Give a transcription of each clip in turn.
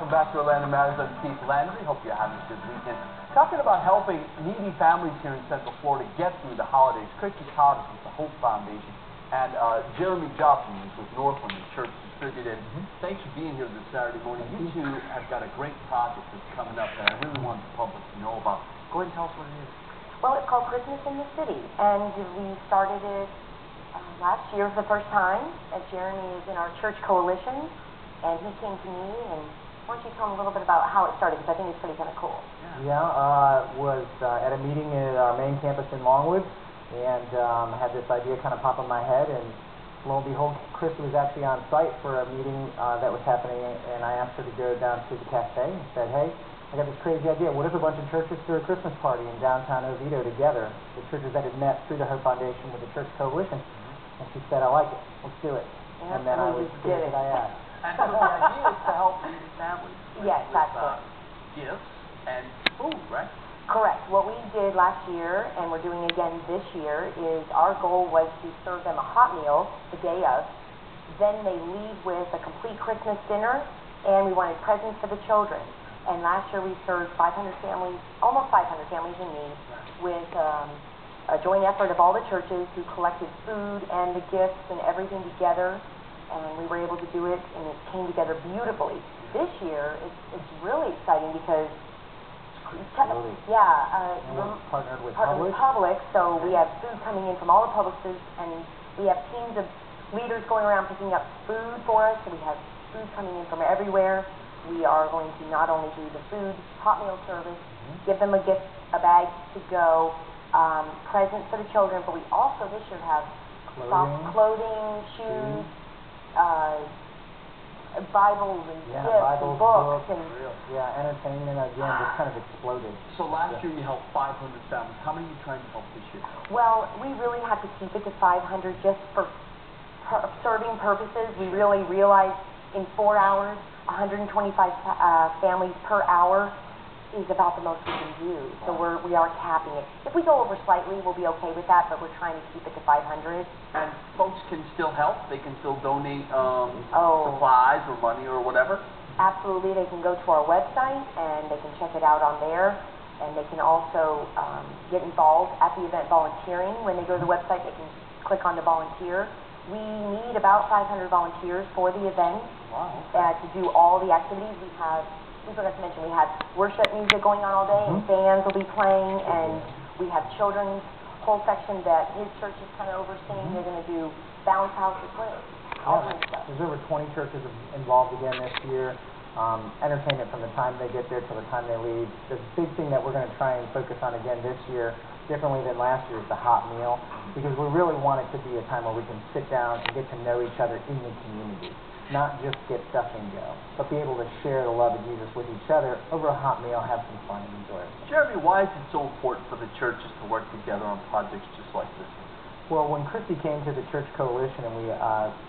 welcome back to Orlando Matters. I'm Keith Landry. Hope you're having a good weekend. Talking about helping needy families here in Central Florida get through the holidays. Christy Todd is with the Hope Foundation, and Jeremy Joplin is with Northland, the church distributed. Thanks for being here this Saturday morning. You two have got a great project that's coming up that I really want the public to know about. Go ahead and tell us what it is. Well, it's called Christmas in the City, and we started it last year for the first time, as Jeremy is in our church coalition, and he came to me, and why don't you tell him a little bit about how it started, because I think it's pretty kind of cool. Was at a meeting at our main campus in Longwood, and had this idea kind of pop in my head, and lo and behold, Chris was actually on site for a meeting that was happening, and I asked her to go down to the cafe and said, hey, I got this crazy idea. What if a bunch of churches threw a Christmas party in downtown Oviedo together, the churches that had met through the Hope Foundation with the church coalition? And she said, I like it. Let's do it. Yeah, and then I was scared that I asked. And so the idea is to help needy families. Yes, that's it. Gifts and food, right? Correct. What we did last year, and we're doing again this year, is our goal was to serve them a hot meal the day of. Then they leave with a complete Christmas dinner, and we wanted presents for the children. And last year we served 500 families, almost 500 families in need, with a joint effort of all the churches who collected food and the gifts and everything together. And we were able to do it, and it came together beautifully. This year, it's really exciting because we're partnered with Publix, so we have food coming in from all the Publixes, and we have teams of leaders going around picking up food for us, so we have food coming in from everywhere. We are going to not only do the food, hot meal service, give them a gift, a bag to go, presents for the children, but we also this year have clothing, shoes, Bibles and gifts and books and entertainment again just kind of exploded. So last year you helped 500 families. How many are you trying to help this year? Well, we really had to keep it to 500 just for serving purposes. We really realized in 4 hours, 125 families per hour is about the most we can do. So we are capping it. If we go over slightly, we'll be okay with that, but we're trying to keep it to 500. And folks can still help. They can still donate supplies or money or whatever. Absolutely. They can go to our website and they can check it out on there. And they can also get involved at the event volunteering. When they go to the website, they can click on the volunteer. We need about 500 volunteers for the event to do all the activities. We forgot to mention we have worship music going on all day, and bands will be playing, and we have children's whole section that his church is kind of overseeing. They're going to do bounce houses, all kinds of stuff. There's over 20 churches involved again this year. Entertainment from the time they get there till the time they leave. The big thing that we're going to try and focus on again this year, differently than last year, is the hot meal, because we really want it to be a time where we can sit down and get to know each other in the community. Not just get stuff and go, but be able to share the love of Jesus with each other over a hot meal, have some fun and enjoy it. Jeremy, why is it so important for the churches to work together on projects just like this? Well, when Christy came to the church coalition and we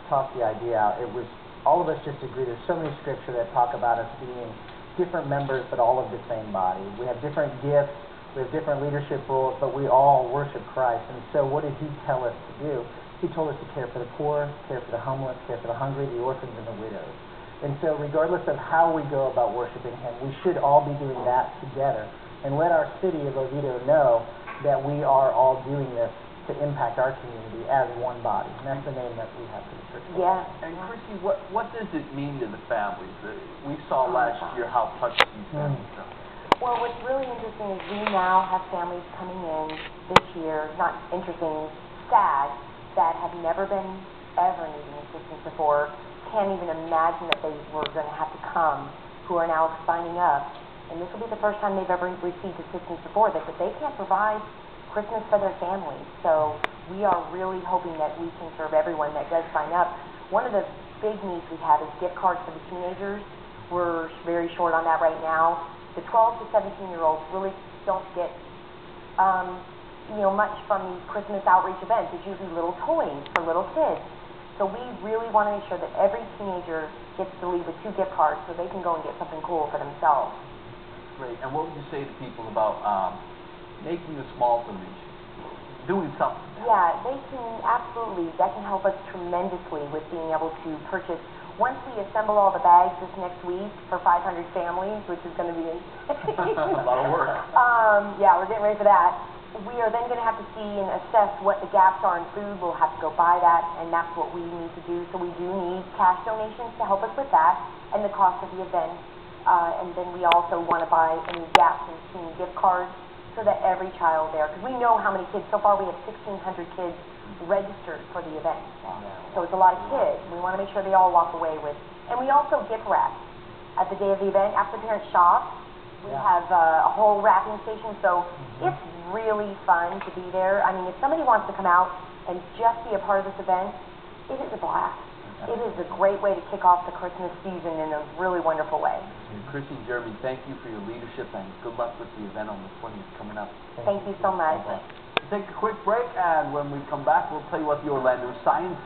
talked the idea out, it was all of us just agreed. There's so many scripture that talk about us being different members but all of the same body. We have different gifts, we have different leadership roles, but we all worship Christ. And so what did he tell us to do? He told us to care for the poor, care for the homeless, care for the hungry, the orphans, and the widows. And so regardless of how we go about worshiping him, we should all be doing that together. And let our city of Oviedo know that we are all doing this to impact our community as one body. And that's the name that we have for the church. Yeah. And Christy, what does it mean to the families? We saw last year how touched these families are. Well, what's really interesting is we now have families coming in this year, not interesting, sad, that have never been ever needing assistance before, can't even imagine that they were going to have to come, who are now signing up. And this will be the first time they've ever received assistance before, that they can't provide Christmas for their families. So we are really hoping that we can serve everyone that does sign up. One of the big needs we have is gift cards for the teenagers. We're very short on that right now. The 12 to 17-year-olds really don't get much from these Christmas outreach events. It's usually little toys for little kids. So we really want to make sure that every teenager gets to leave with 2 gift cards so they can go and get something cool for themselves. Great. And what would you say to people about making a small donation, doing something? Yeah, they can absolutely. That can help us tremendously with being able to purchase once we assemble all the bags this next week for 500 families, which is going to be insane. A lot of work. Yeah, we're getting ready for that. We are then going to have to see and assess what the gaps are in food. We'll have to go buy that, and that's what we need to do. So we do need cash donations to help us with that and the cost of the event. And then we also want to buy any gaps in teen gift cards so that every child there, because we know how many kids. So far we have 1,600 kids registered for the event. Wow. So it's a lot of kids. We want to make sure they all walk away with. And we also gift wrap at the day of the event. After parents shop, we have a whole wrapping station. So it's really fun to be there. I mean, if somebody wants to come out and just be a part of this event, it is a blast. It is a great way to kick off the Christmas season in a really wonderful way. Christy and Jeremy, thank you for your leadership and good luck with the event on the 20th coming up. Thank you so much. We'll take a quick break, and when we come back, we'll tell you what the Orlando Science